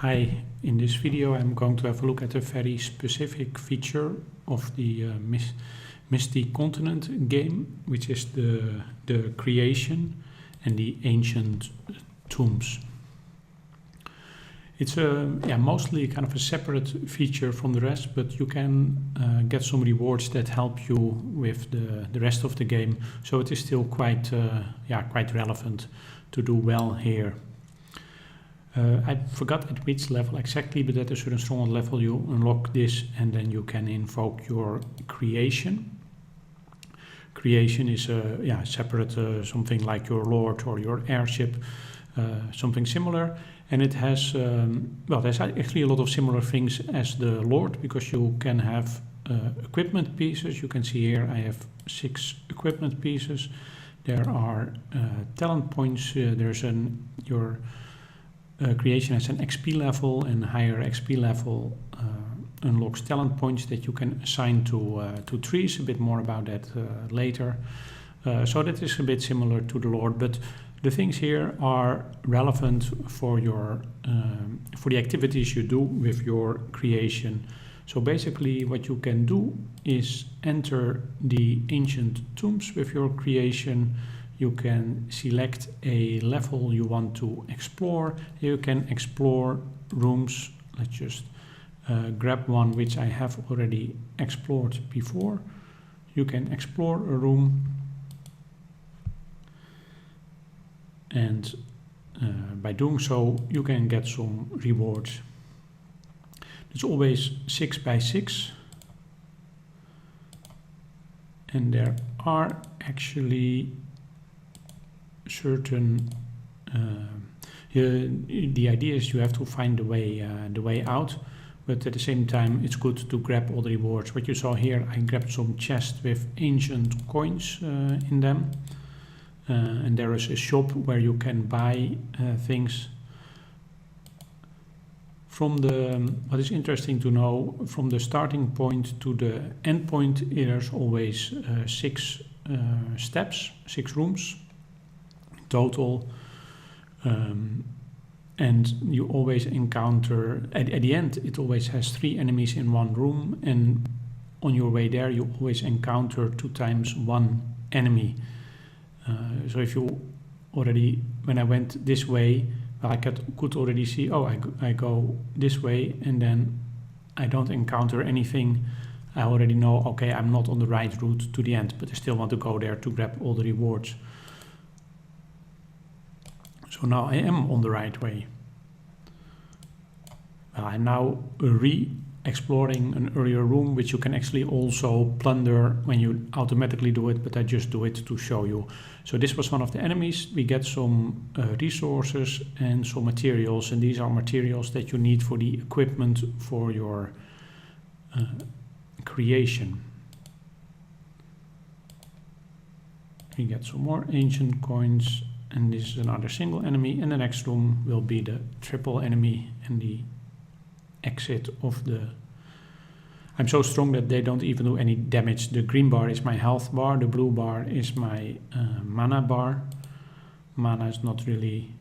Hi, in this video I'm going to have a look at a very specific feature of the Misty continent game, which is the creation and the ancient tombs. It's mostly kind of a separate feature from the rest, but you can get some rewards that help you with the rest of the game. So it is still quite relevant to do well here. I forgot at which level exactly, but at a certain stronghold level you unlock this and then you can invoke your creation. Creation is a separate something like your lord or your airship, something similar. And it has, there's actually a lot of similar things as the lord, because you can have equipment pieces. You can see here I have 6 equipment pieces. There are talent points. There's your creation has an XP level, and higher XP level unlocks talent points that you can assign to trees. A bit more about that later. So that is a bit similar to the Lord, but the things here are relevant for your for the activities you do with your creation. So basically what you can do is enter the ancient tombs with your creation. You can select a level you want to explore. You can explore rooms. Let's just grab one which I have already explored before. You can explore a room, and by doing so you can get some rewards. It's always 6 by 6, and there are actually certain the idea is you have to find the way out, but at the same time it's good to grab all the rewards. What you saw here, I grabbed some chests with ancient coins in them, and there is a shop where you can buy things. From what is interesting to know, from the starting point to the end point, there's always 6 steps, 6 rooms total, and you always encounter at the end it always has 3 enemies in one room, and on your way there you always encounter 2 times 1 enemy. So if you already, when I went this way, I could already see, I go this way and then I don't encounter anything. I already know, okay, I'm not on the right route to the end, but I still want to go there to grab all the rewards. So now I am on the right way. I'm now re-exploring an earlier room, which you can actually also plunder when you automatically do it, but I just do it to show you. So this was one of the enemies. We get some resources and some materials, and these are materials that you need for the equipment for your creation. We get some more ancient coins. And this is another single enemy, and the next room will be the triple enemy and the exit of the... I'm so strong that they don't even do any damage. The green bar is my health bar, the blue bar is my mana bar. Mana is not really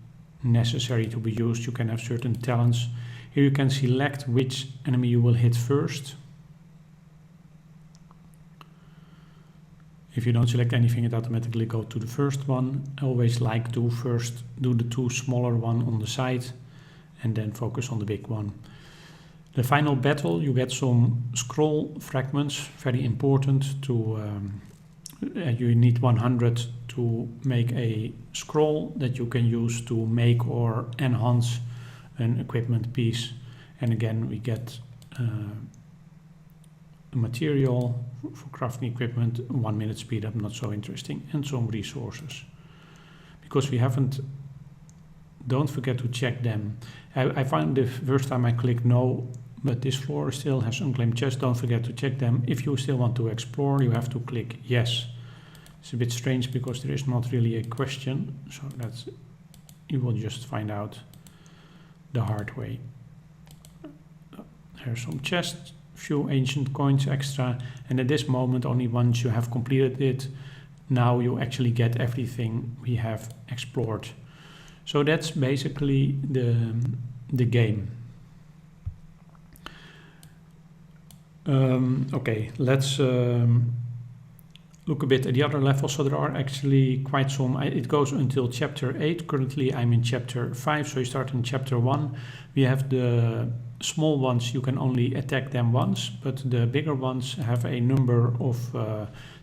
necessary to be used. You can have certain talents. Here you can select which enemy you will hit first. If you don't select anything, it automatically goes to the first one. I always like to first do the 2 smaller one on the side and then focus on the big one. The final battle, you get some scroll fragments, very important to, you need 100 to make a scroll that you can use to make or enhance an equipment piece. And again, we get material for crafting equipment, 1 minute speed up, not so interesting, and some resources. Because we haven't, don't forget to check them. I found the first time I clicked no, but this floor still has unclaimed chests. Don't forget to check them. If you still want to explore, you have to click yes. It's a bit strange because there is not really a question, so that's, you will just find out the hard way. Here's some chests, few ancient coins extra, and at this moment only once you have completed it, now you actually get everything we have explored. So that's basically the game. Okay, let's look a bit at the other levels. So there are actually quite some, it goes until chapter 8. Currently I'm in chapter 5, so you start in chapter 1. We have the small ones, you can only attack them once, but the bigger ones have a number of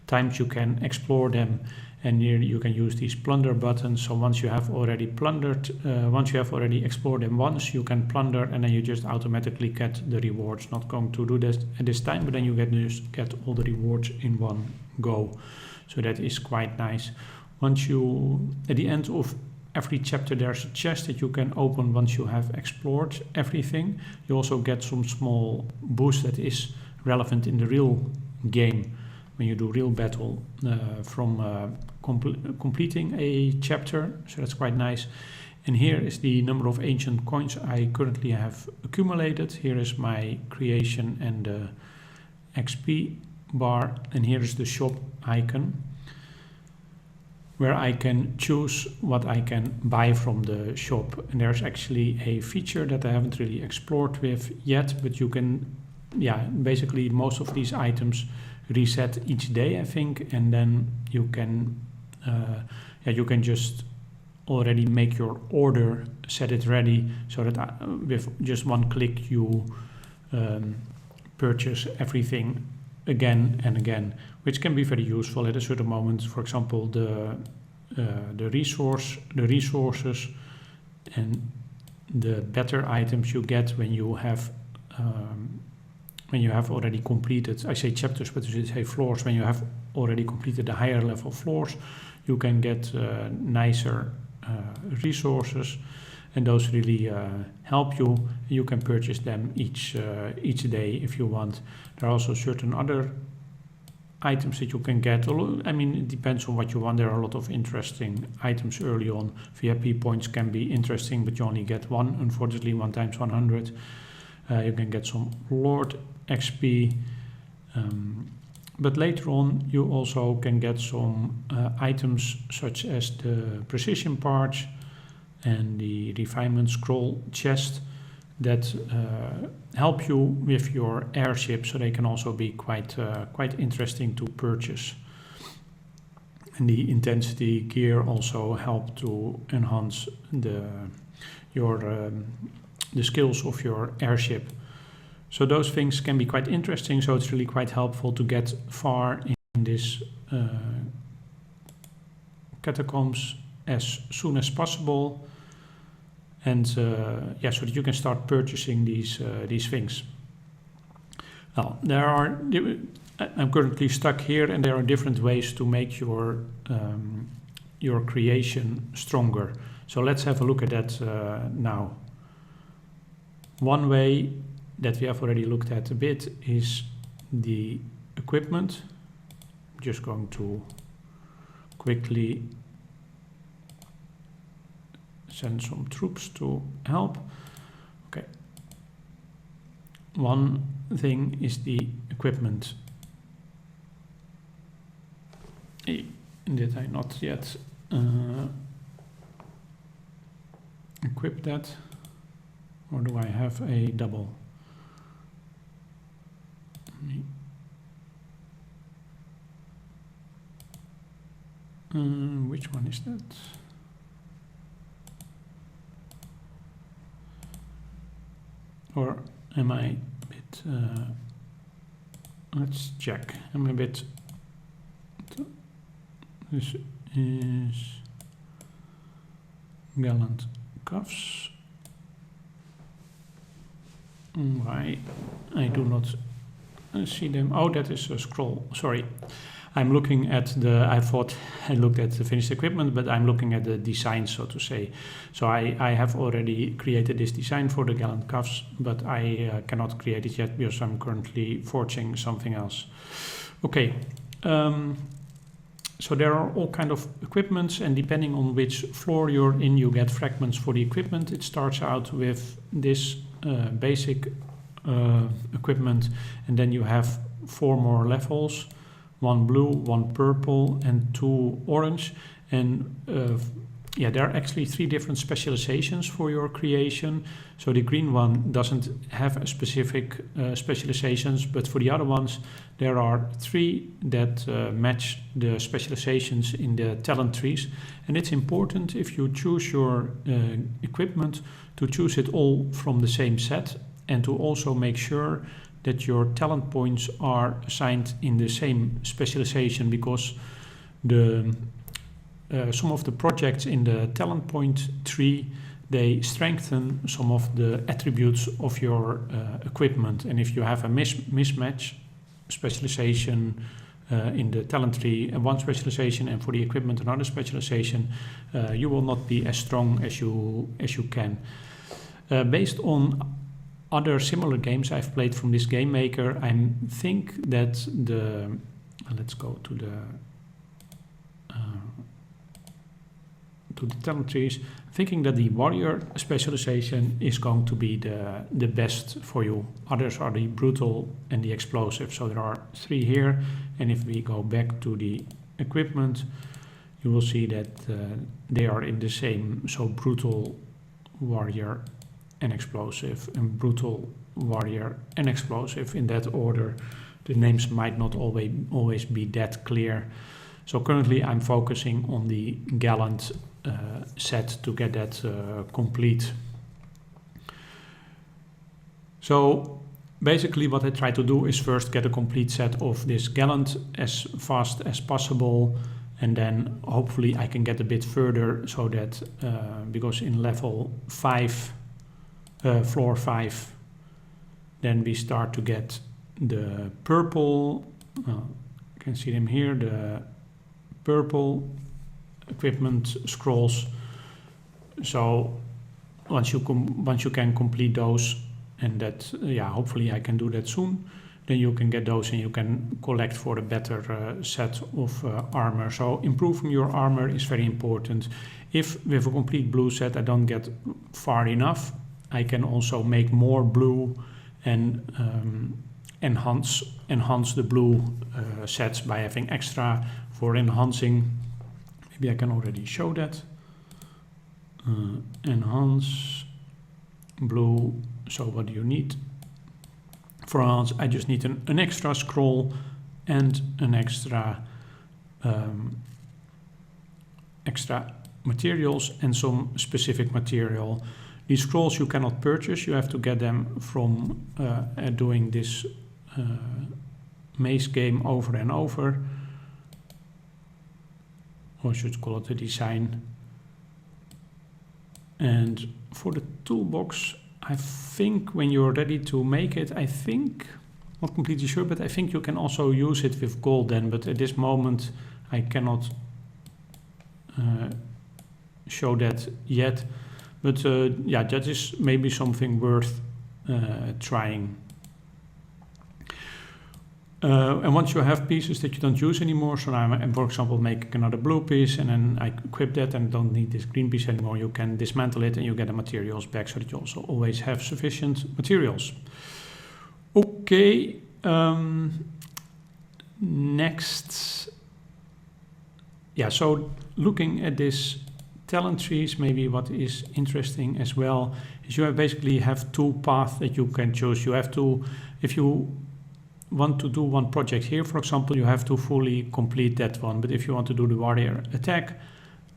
times you can explore them, and here you can use these plunder buttons. So once you have already plundered, once you have already explored them once, you can plunder, and then you just automatically get the rewards. Not going to do this at this time, but then you get all the rewards in one go. So that is quite nice. Once you, at the end of every chapter, there's a chest that you can open once you have explored everything. You also get some small boost that is relevant in the real game when you do real battle from completing a chapter, so that's quite nice. And here is the number of ancient coins I currently have accumulated. Here is my creation and the XP bar, and here is the shop icon where I can choose what I can buy from the shop. And there's actually a feature that I haven't really explored with yet, but you can, basically most of these items reset each day, I think, and then you can you can just already make your order, set it ready, so that with just one click you purchase everything again and again, which can be very useful at a certain moment. For example, the resources and the better items you get when you have already completed, I say chapters, but I say floors, when you have already completed the higher level floors, you can get nicer resources, and those really help you. You can purchase them each day if you want. There are also certain other items that you can get. I mean, it depends on what you want. There are a lot of interesting items early on. VIP points can be interesting, but you only get one, unfortunately, 1 times 100. You can get some Lord XP, but later on you also can get some items such as the precision parts and the refinement scroll chest that help you with your airship, so they can also be quite interesting to purchase. And the intensity gear also help to enhance the skills of your airship. So those things can be quite interesting, so it's really quite helpful to get far in this catacombs as soon as possible, and so that you can start purchasing these things. Well, I'm currently stuck here, and there are different ways to make your creation stronger. So let's have a look at that now. One way that we have already looked at a bit is the equipment. I'm just going to quickly send some troops to help. Okay. One thing is the equipment. Did I not yet equip that? Or do I have a double? Which one is that? Or am I a bit, let's check. I'm a bit, this is gallant cuffs. Why I do not see them? Oh, that is a scroll. Sorry, I'm looking at I thought I looked at the finished equipment, but I'm looking at the design, so to say. So I have already created this design for the gallant cuffs, but I cannot create it yet because I'm currently forging something else. Okay. So there are all kind of equipments, and depending on which floor you're in, you get fragments for the equipment. It starts out with this basic equipment, and then you have 4 more levels, 1 blue, 1 purple, and 2 orange. And yeah, there are actually 3 different specializations for your creation. So the green one doesn't have a specific specializations, but for the other ones, there are 3 that match the specializations in the talent trees. And it's important if you choose your equipment to choose it all from the same set, and to also make sure that your talent points are assigned in the same specialization, because the some of the projects in the talent point tree, they strengthen some of the attributes of your equipment. And if you have a mismatch specialization in the talent tree, one specialization, and for the equipment another specialization, you will not be as strong as you can. Based on other similar games I've played from this game maker, I think that let's go to the talent trees, thinking that the warrior specialization is going to be the best for you. Others are the brutal and the explosive. So there are 3 here, and if we go back to the equipment, you will see that they are in the same. So brutal, warrior, and explosive, and brutal, warrior, and explosive in that order. The names might not always be that clear. So currently I'm focusing on the gallant set to get that complete. So basically what I try to do is first get a complete set of this gallant as fast as possible, and then hopefully I can get a bit further, so that because in level 5, floor 5, then we start to get the purple, you can see them here, the purple equipment scrolls. So once you can complete those, and that hopefully I can do that soon, then you can get those and you can collect for a better set of armor. So improving your armor is very important. If with a complete blue set I don't get far enough, I can also make more blue and enhance the blue sets by having extra for enhancing. Maybe I can already show that. Enhance blue. So what do you need? For enhance, I just need an extra scroll and an extra materials and some specific material. These scrolls you cannot purchase. You have to get them from doing this maze game over and over. Or I should call it a design. And for the toolbox, I think when you're ready to make it, I think, not completely sure, but I think you can also use it with gold then. But at this moment, I cannot show that yet. But that is maybe something worth trying. And once you have pieces that you don't use anymore, so now I'm, for example, making another blue piece, and then I equip that and don't need this green piece anymore, you can dismantle it and you get the materials back, so that you also always have sufficient materials. Okay, next. Yeah, so looking at this talent trees, maybe what is interesting as well is you basically have 2 paths that you can choose. You have to, if you want to do one project here, for example, you have to fully complete that one. But if you want to do the warrior attack,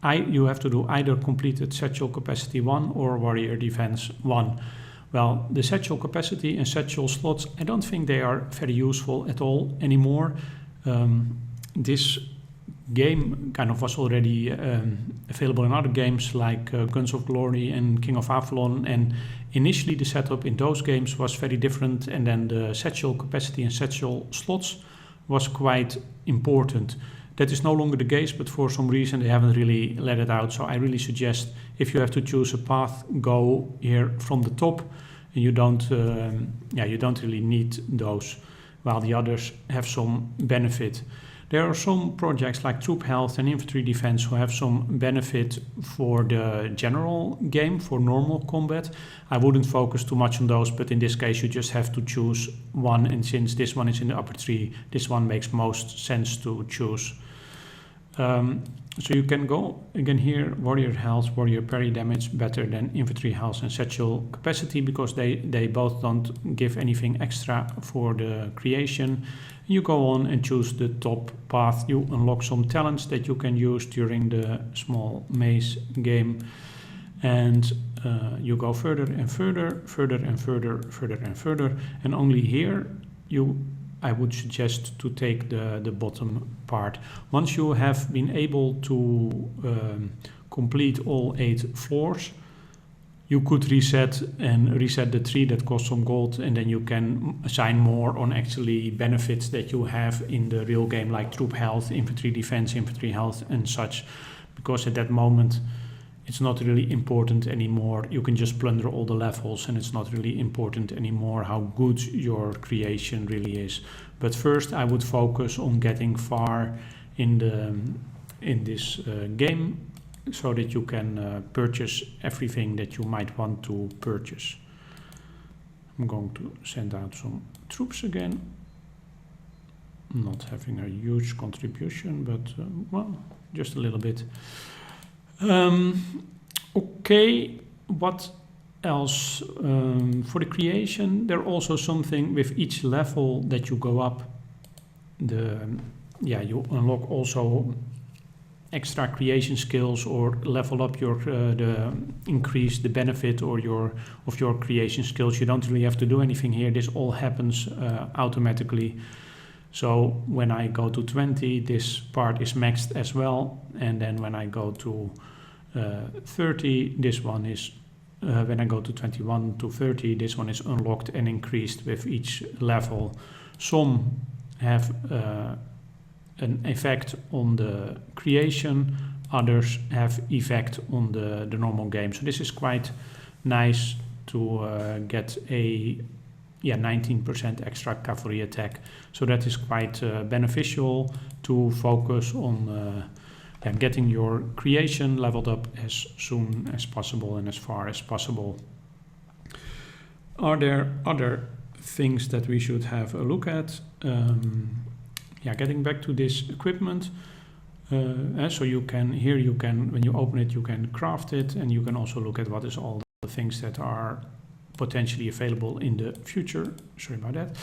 you have to do either completed satchel capacity 1 or warrior defense 1. Well, the satchel capacity and satchel slots, I don't think they are very useful at all anymore. This game kind of was already available in other games like Guns of Glory and King of Avalon, and initially the setup in those games was very different, and then the satchel capacity and satchel slots was quite important. That is no longer the case, but for some reason they haven't really let it out. So I really suggest, if you have to choose a path, go here from the top, and you don't really need those, while the others have some benefit. There are some projects like Troop Health and Infantry Defense who have some benefit for the general game, for normal combat. I wouldn't focus too much on those, but in this case you just have to choose one, and since this one is in the upper tree, this one makes most sense to choose. So you can go again here, warrior health, warrior parry damage better than infantry health and satchel capacity, because they both don't give anything extra for the creation. You go on and choose the top path. You unlock some talents that you can use during the small maze game, and you go further and further, further and further, further and further, and only here I would suggest to take the bottom part. Once you have been able to complete all 8 floors, you could reset the tree that costs some gold, and then you can assign more on actually benefits that you have in the real game, like troop health, infantry defense, infantry health and such, because at that moment it's not really important anymore. You can just plunder all the levels, and it's not really important anymore how good your creation really is. But first I would focus on getting far in this game, so that you can purchase everything that you might want to purchase. I'm going to send out some troops again. Not having a huge contribution, but well, just a little bit. Okay, what else? For the creation, there also something with each level that you go up. You unlock also extra creation skills, or level up your increase the benefit of your creation skills. You don't really have to do anything here. This all happens automatically. So when I go to 20, this part is maxed as well, and then when I go to 30, this one is when I go to 21 to 30, this one is unlocked and increased with each level. Some have an effect on the creation, others have effect on the normal game. So this is quite nice to get a 19% extra cavalry attack. So that is quite beneficial to focus on getting your creation leveled up as soon as possible and as far as possible. Are there other things that we should have a look at? Getting back to this equipment, so you can, when you open it, you can craft it, and you can also look at what is all the things that are potentially available in the future. Sorry about that.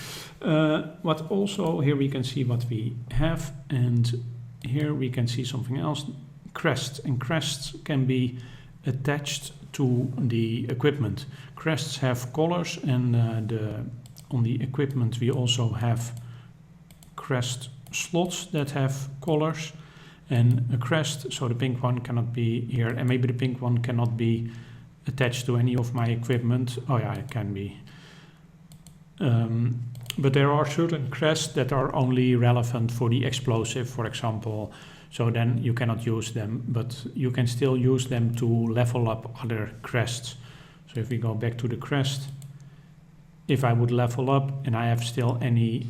What also, here we can see what we have, and here we can see something else, crests, and crests can be attached to the equipment. Crests have colors, and on the equipment we also have crest slots that have colors, and a crest, so the pink one cannot be here, and maybe the pink one cannot be attached to any of my equipment. Oh yeah, it can be. But there are certain crests that are only relevant for the explosive, for example, so then you cannot use them, but you can still use them to level up other crests. So if we go back to the crest, if I would level up and I have still any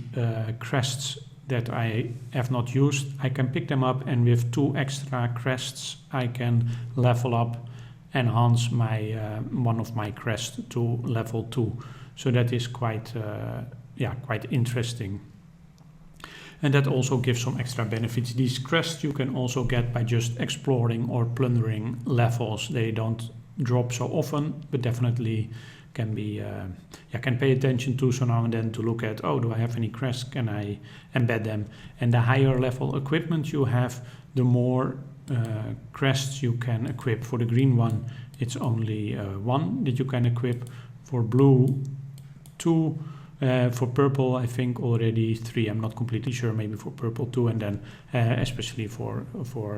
crests that I have not used, I can pick them up, and with 2 extra crests I can level up, enhance my one of my crests to level 2. So that is quite interesting. And that also gives some extra benefits. These crests you can also get by just exploring or plundering levels. They don't drop so often, but definitely can be can pay attention to so now and then to look at, oh, do I have any crests, can I embed them? And the higher level equipment you have, the more crests you can equip. For the green one it's only 1 that you can equip, for blue 2, for purple I think already 3, I'm not completely sure, maybe for purple 2, and then especially for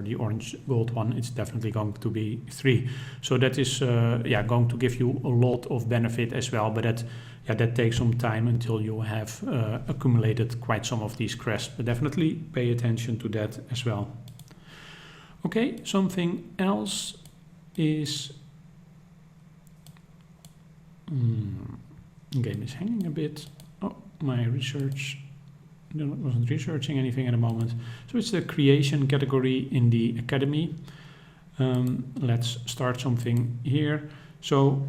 the orange gold one it's definitely going to be 3. So that is going to give you a lot of benefit as well, but that takes some time until you have accumulated quite some of these crests, but definitely pay attention to that as well. Okay, something else is game is hanging a bit. Oh, my research, I wasn't researching anything at the moment. So it's the creation category in the academy. Let's start something here. So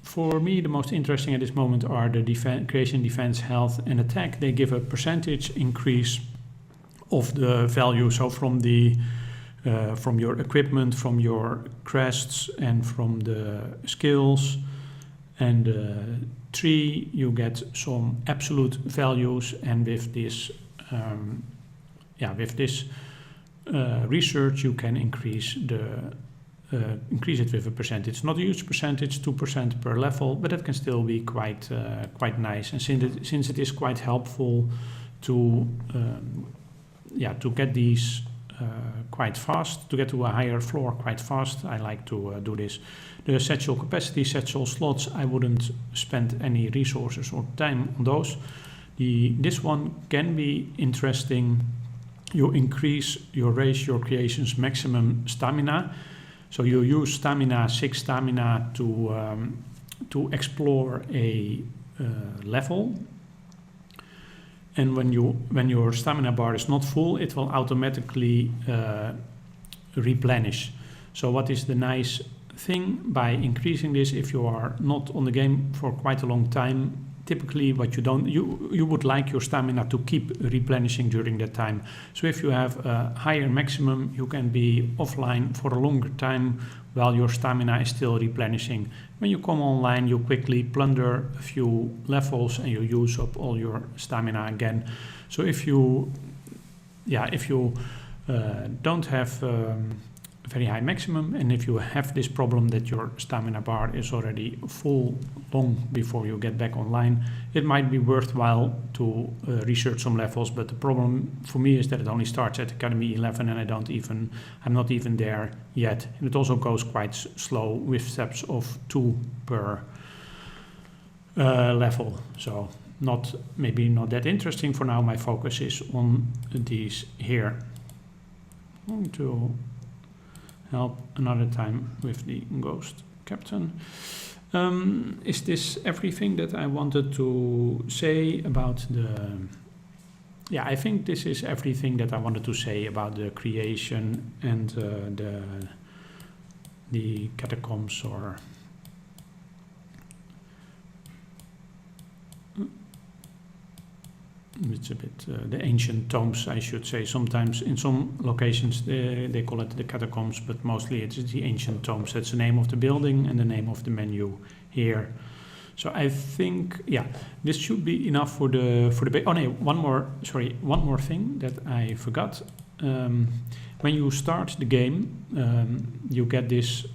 for me the most interesting at this moment are the creation, defense, health and attack. They give a percentage increase of the value. So from the from your equipment, from your crests, and from the skills. And tree, you get some absolute values, and with this, research, you can increase it with a percentage. Not a huge percentage, 2% per level, but it can still be quite nice. And since it is quite helpful to get these quite fast, to get to a higher floor quite fast, I like to do this. The satchel capacity, satchel slots, I wouldn't spend any resources or time on those. This one can be interesting. You raise your creation's maximum stamina. So you use 6 stamina to explore a level. And when your stamina bar is not full, it will automatically replenish. So what is the nice thing by increasing this? If you are not on the game for quite a long time, typically you would like your stamina to keep replenishing during that time. So if you have a higher maximum, you can be offline for a longer time while your stamina is still replenishing. When you come online, you quickly plunder a few levels and you use up all your stamina again. So if you don't have a very high maximum, and if you have this problem that your stamina bar is already full long before you get back online, it might be worthwhile to research some levels. But the problem for me is that it only starts at Academy 11 and I'm not even there yet. And it also goes quite slow with steps of 2 per level. So maybe not that interesting for now. My focus is on these here. I'm going to help another time with the ghost captain. Is this everything that I wanted to say about I think this is everything that I wanted to say about the creation and the catacombs, or it's a bit the ancient tombs, I should say. Sometimes in some locations they call it the catacombs, but mostly it's the ancient tombs. That's the name of the building and the name of the menu here. So I think this should be enough for the oh no, one more thing that I forgot. When you start the game, you get this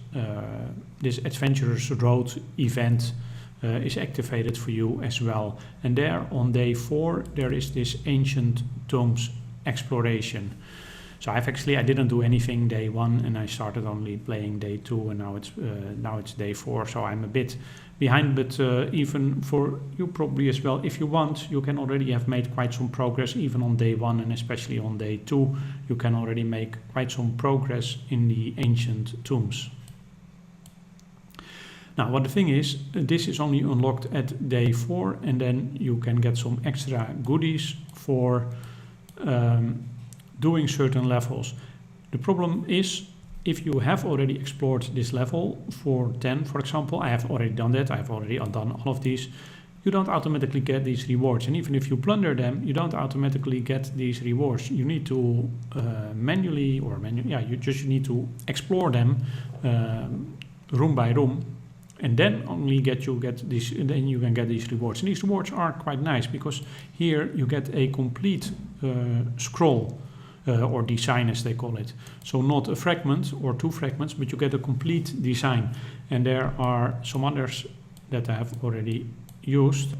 Adventurers Road event is activated for you as well. And there on day 4 there is this ancient tombs exploration. So I didn't do anything day 1 and I started only playing day 2, and now it's day 4, so I'm a bit behind. But even for you probably as well, if you want, you can already have made quite some progress even on day 1, and especially on day 2 you can already make quite some progress in the ancient tombs. Now, what the thing is, this is only unlocked at day 4, and then you can get some extra goodies for doing certain levels. The problem is, if you have already explored this level for 10, for example, I have already done that, I've already done all of these, you don't automatically get these rewards. And even if you plunder them, you don't automatically get these rewards. You need to you need to explore them room by room. And then only you can get these rewards. And these rewards are quite nice, because here you get a complete scroll or design, as they call it. So not a fragment or 2 fragments, but you get a complete design. And there are some others that I have already used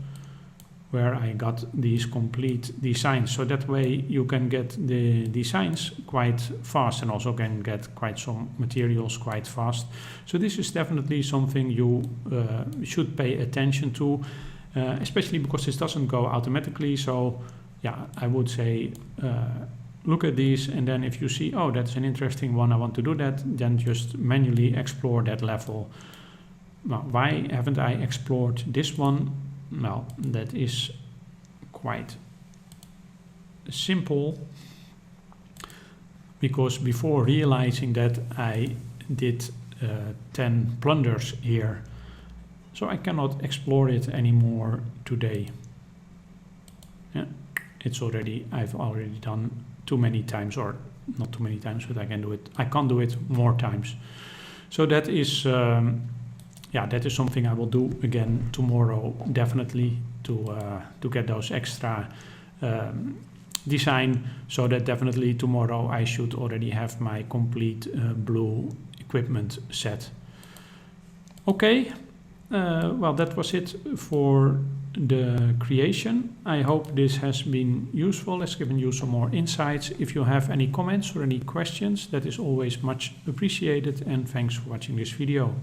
where I got these complete designs. So that way you can get the designs quite fast, and also can get quite some materials quite fast. So this is definitely something you should pay attention to, especially because this doesn't go automatically. So I would say look at these, and then if you see, oh, that's an interesting one, I want to do that, then just manually explore that level. Now, why haven't I explored this one? Well, that is quite simple, because before realizing that, I did 10 plunders here, so I cannot explore it anymore today. I've already done too many times, or not too many times, but I can do it. I can't do it more times. So that is that is something I will do again tomorrow, definitely, to get those extra design, so that definitely tomorrow I should already have my complete blue equipment set. Okay, well, that was it for the creation. I hope this has been useful, has given you some more insights. If you have any comments or any questions, that is always much appreciated, and thanks for watching this video.